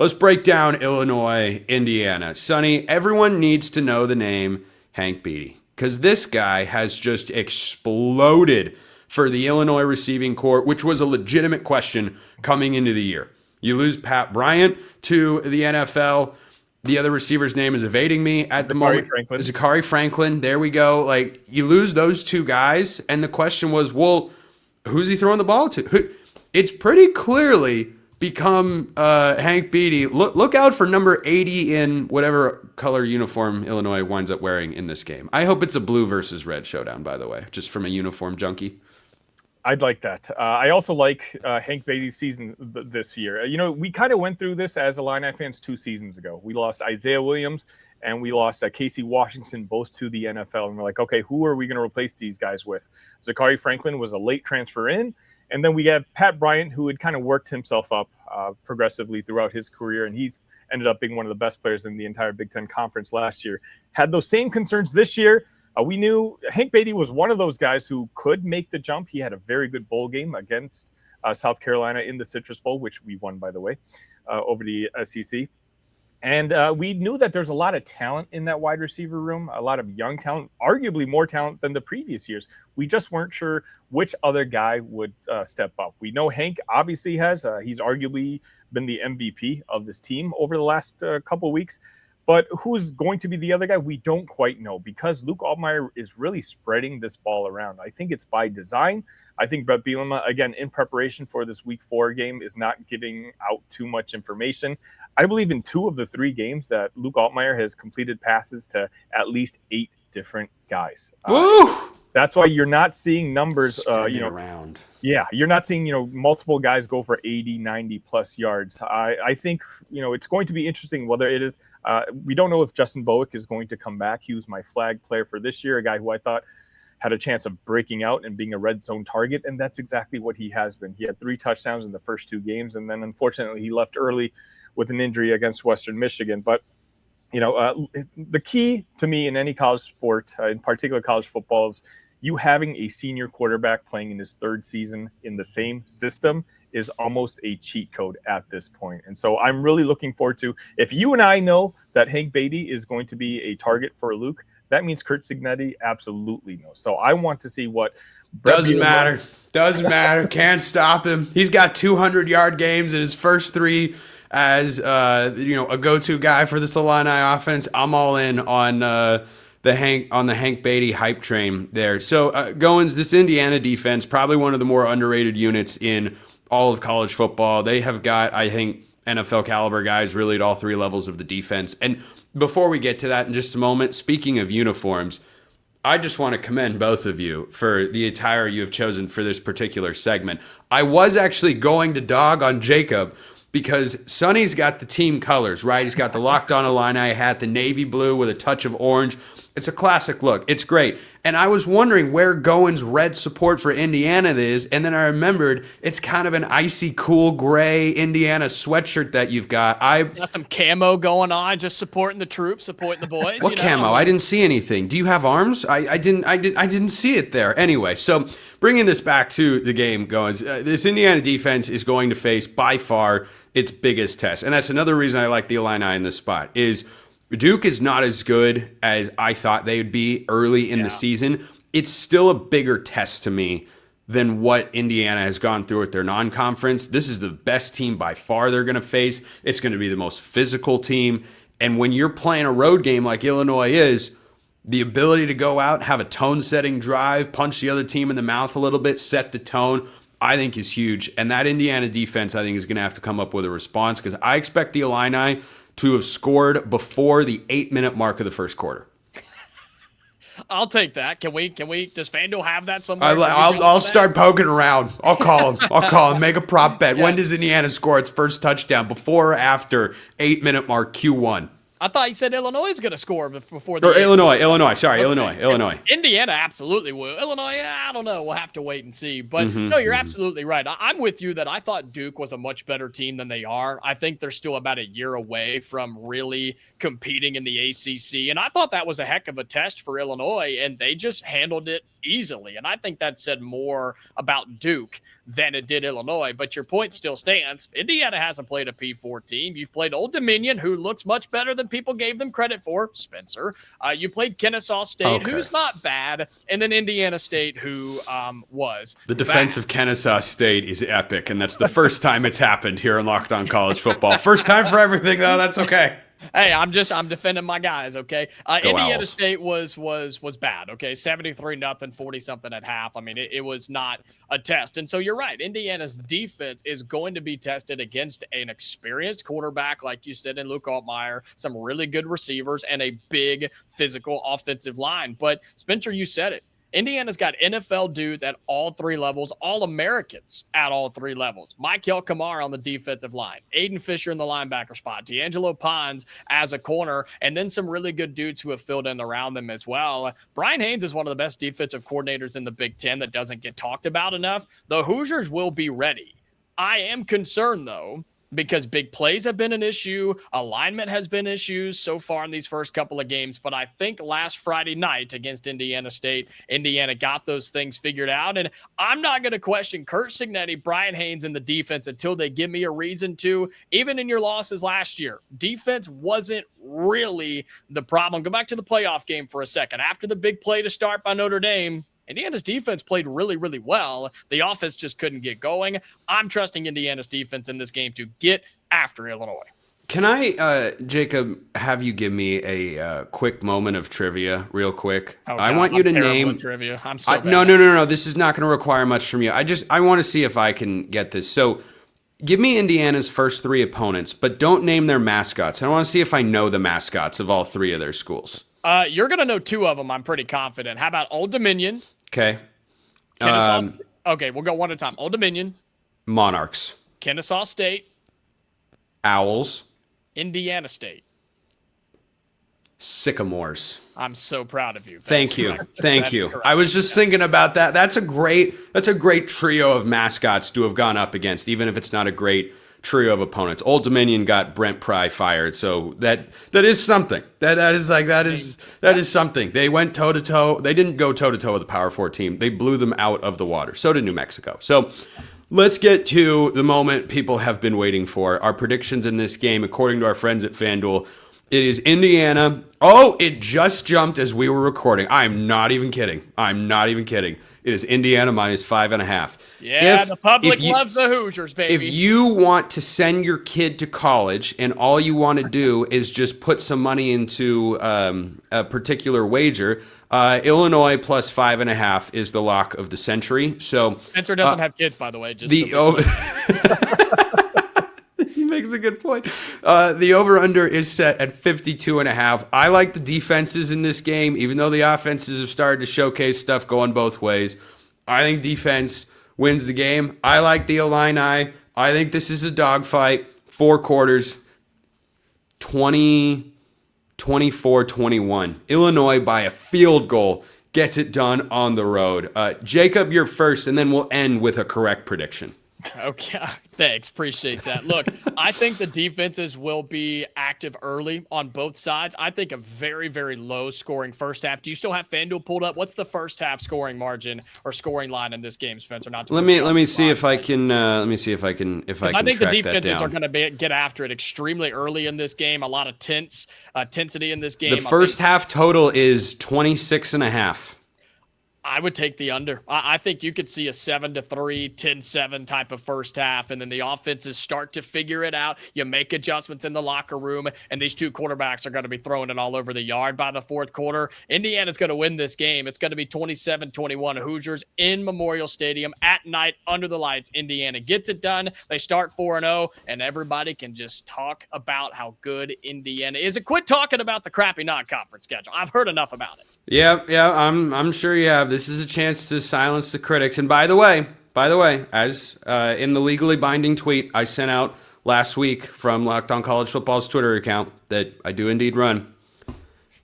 let's break down Illinois, Indiana. Sonny, everyone needs to know the name Hank Beatty because this guy has just exploded for the Illinois receiving corps, which was a legitimate question coming into the year. You lose Pat Bryant to the NFL. The other receiver's name is evading me at the moment. Zachary Franklin. There we go. Like, you lose those two guys, and the question was, well, who's he throwing the ball to? It's pretty clearly become Hank Beatty. Look out for number 80 in whatever color uniform Illinois winds up wearing in this game. I hope it's a blue versus red showdown, by the way, just from a uniform junkie. I'd like that. I also like Hank Beatty's season this year. We kind of went through this as Illini fans 2 seasons ago. We lost Isaiah Williams and we lost Casey Washington, both to the NFL. And we're like, okay, who are we going to replace these guys with? Zachary Franklin was a late transfer in. And then we have Pat Bryant, who had kind of worked himself up progressively throughout his career. And he's ended up being one of the best players in the entire Big Ten Conference last year. Had those same concerns this year. We knew Hank Beatty was one of those guys who could make the jump. He had a very good bowl game against South Carolina in the Citrus Bowl, which we won, by the way, over the SEC. And we knew that there's a lot of talent in that wide receiver room, a lot of young talent, arguably more talent than the previous years. We just weren't sure which other guy would step up. We know Hank obviously has. He's arguably been the MVP of this team over the last couple of weeks. But who's going to be the other guy? We don't quite know because Luke Altmaier is really spreading this ball around. I think it's by design. I think Brett Bielema, again, in preparation for this Week 4 game, is not giving out too much information. I believe in 2 of the 3 games that Luke Altmaier has completed passes to at least 8 different guys. That's why you're not seeing numbers, around. Yeah, you're not seeing, multiple guys go for 80, 90 plus yards. I think, it's going to be interesting whether it is. We don't know if Justin Bowick is going to come back. He was my flag player for this year, a guy who I thought had a chance of breaking out and being a red zone target. And that's exactly what he has been. He had 3 touchdowns in the first 2 games. And then unfortunately he left early with an injury against Western Michigan. But, the key to me in any college sport, in particular college football, is you having a senior quarterback playing in his 3rd season in the same system is almost a cheat code at this point. And so I'm really looking forward to, if you and I know that Hank Beatty is going to be a target for Luke, that means Curt Cignetti absolutely knows. So I want to see what Doesn't matter. Can't stop him. He's got 200-yard games in his first 3 as a go-to guy for this Illini offense. I'm all in on the Hank Beatty hype train there. So Goins, this Indiana defense, probably one of the more underrated units in all of college football. They have got, I think, NFL caliber guys really at all 3 levels of the defense. And before we get to that in just a moment, speaking of uniforms, I just want to commend both of you for the attire you have chosen for this particular segment. I was actually going to dog on Jacob because Sonny's got the team colors, right? He's got the Locked On Illini hat, the navy blue with a touch of orange. It's a classic look. It's great. And I was wondering where Goins' red support for Indiana is, and then I remembered it's kind of an icy cool gray Indiana sweatshirt that you've got. Got some camo going on, just supporting the troops, supporting the boys. What camo? I didn't see anything. Do you have arms? I didn't see it there. Anyway, so bringing this back to the game, Goins, this Indiana defense is going to face by far its biggest test, and that's another reason I like the Illini in this spot is Duke is not as good as I thought they would be early in the season. It's still a bigger test to me than what Indiana has gone through at their non-conference. This is the best team by far they're going to face. It's going to be the most physical team. And when you're playing a road game like Illinois is, the ability to go out, have a tone-setting drive, punch the other team in the mouth a little bit, set the tone, I think is huge. And that Indiana defense, I think, is going to have to come up with a response because I expect the Illini to have scored before the 8-minute mark of the first quarter. I'll take that. Can we? Does FanDuel have that somewhere? I'll start poking around. I'll call him. Make a prop bet. Yeah. When does Indiana score its first touchdown? Before or after 8-minute mark Q1? I thought you said Illinois is going to score before the Illinois. Indiana absolutely will. Illinois, I don't know. We'll have to wait and see. But no, you're absolutely right. I'm with you that I thought Duke was a much better team than they are. I think they're still about a year away from really competing in the ACC. And I thought that was a heck of a test for Illinois, and they just handled it easily. And I think that said more about Duke than it did Illinois. But your point still stands. Indiana hasn't played a P4 team. You've played Old Dominion, who looks much better than people gave them credit for, Spencer. You played Kennesaw State, who's not bad, and then Indiana State, who was the defense of Kennesaw State is epic, and that's the first time it's happened here in Locked On College Football. First time for everything, though. That's okay. Hey, I'm defending my guys, okay? Indiana Owls. State was bad, okay? 73-0, 40-something at half. I mean, it was not a test. And so you're right. Indiana's defense is going to be tested against an experienced quarterback, like you said, in Luke Altmaier, some really good receivers, and a big physical offensive line. But, Spencer, you said it. Indiana's got NFL dudes at all three levels, All-Americans at all three levels. Michael Kamar on the defensive line, Aiden Fisher in the linebacker spot, D'Angelo Pons as a corner, and then some really good dudes who have filled in around them as well. Brian Haynes is one of the best defensive coordinators in the Big Ten that doesn't get talked about enough. The Hoosiers will be ready. I am concerned, though, because big plays have been an issue. Alignment has been issues so far in these first couple of games. But I think last Friday night against Indiana State, Indiana got those things figured out. And I'm not going to question Kurt Cignetti, Brian Haynes, and the defense until they give me a reason to. Even in your losses last year, defense wasn't really the problem. Go back to the playoff game for a second. After the big play to start by Notre Dame, Indiana's defense played really, really well. The offense just couldn't get going. I'm trusting Indiana's defense in this game to get after Illinois. Can I, Jacob, have you give me a quick moment of trivia real quick? Oh, I want you to name trivia. I'm so bad. No. This is not going to require much from you. I want to see if I can get this. So give me Indiana's first three opponents, but don't name their mascots. I want to see if I know the mascots of all three of their schools. You're going to know two of them, I'm pretty confident. How about Old Dominion? Okay. Okay, we'll go one at a time. Old Dominion. Monarchs. Kennesaw State. Owls. Indiana State. Sycamores. I'm so proud of you. Thank you. I was just thinking about that. That's a great trio of mascots to have gone up against, even if it's not a great trio of opponents. Old Dominion got Brent Pry fired, so that is something. That is something. They went toe to toe. They didn't go toe to toe with the Power 4 team. They blew them out of the water. So did New Mexico. So let's get to the moment people have been waiting for. Our predictions in this game, according to our friends at FanDuel, it is Indiana. Oh, it just jumped as we were recording. I'm not even kidding. It is Indiana minus 5.5. Yeah, the public loves the Hoosiers, baby. If you want to send your kid to college and all you want to do is just put some money into a particular wager, Illinois plus 5.5 is the lock of the century. So Spencer doesn't have kids, by the way. He makes a good point. The over-under is set at 52.5. I like the defenses in this game, even though the offenses have started to showcase stuff going both ways. I think defense wins the game. I like the Illini. I think this is a dogfight. 4 quarters, 24-21. Illinois by a field goal gets it done on the road. Jacob, you're first, and then we'll end with a correct prediction. Okay, thanks. Appreciate that. Look, I think the defenses will be active early on both sides. I think a very, very low scoring first half. Do you still have FanDuel pulled up? What's the first half scoring margin or scoring line in this game, Spencer? Let me see if I can. I think the defenses are going to get after it extremely early in this game. A lot of tensity in this game. The first half total is 26.5. I would take the under. I think you could see a 7-3, 10-7 type of first half, and then the offenses start to figure it out. You make adjustments in the locker room, and these two quarterbacks are going to be throwing it all over the yard by the fourth quarter. Indiana's going to win this game. It's going to be 27-21 Hoosiers in Memorial Stadium at night under the lights. Indiana gets it done. They start 4-0, and everybody can just talk about how good Indiana is. And quit talking about the crappy non-conference schedule. I've heard enough about it. Yeah, I'm sure you have. This is a chance to silence the critics. And by the way, as in the legally binding tweet I sent out last week from Locked On College Football's Twitter account that I do indeed run,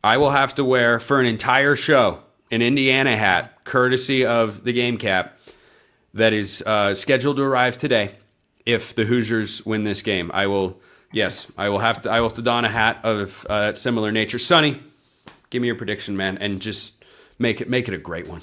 I will have to wear for an entire show an Indiana hat, courtesy of the game cap, that is scheduled to arrive today. If the Hoosiers win this game, I will have to don a hat of similar nature. Sonny, give me your prediction, man, and just make it a great one.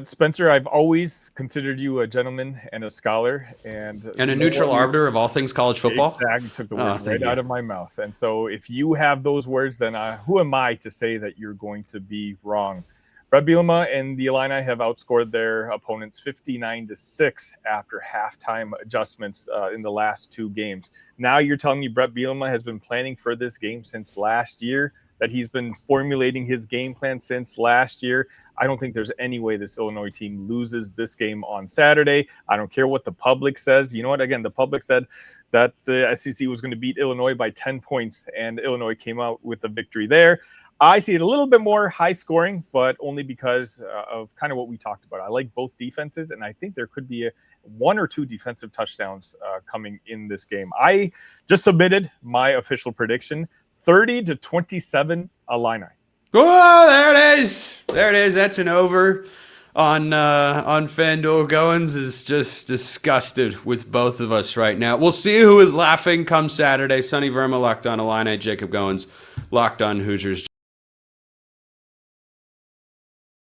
Spencer, I've always considered you a gentleman and a scholar and a neutral arbiter of all things college football. Exactly, took the words right out of my mouth. And so if you have those words, then who am I to say that you're going to be wrong? Brett Bielema and the Illini have outscored their opponents 59-6 after halftime adjustments in the last 2 games. Now you're telling me Brett Bielema has been planning for this game since last year, that he's been formulating his game plan since last year. I don't think there's any way this Illinois team loses this game on Saturday. I don't care what the public says. You know what? Again, the public said that the SEC was going to beat Illinois by 10 points, and Illinois came out with a victory there. I see it a little bit more high scoring, but only because of kind of what we talked about. I like both defenses, and I think there could be 1 or 2 defensive touchdowns coming in this game. I just submitted my official prediction, 30-27 Illini. Oh, there it is. There it is. That's an over on FanDuel. Goins is just disgusted with both of us right now. We'll see who is laughing come Saturday. Sunny Verma locked on Illini, Jacob Goins locked on Hoosiers.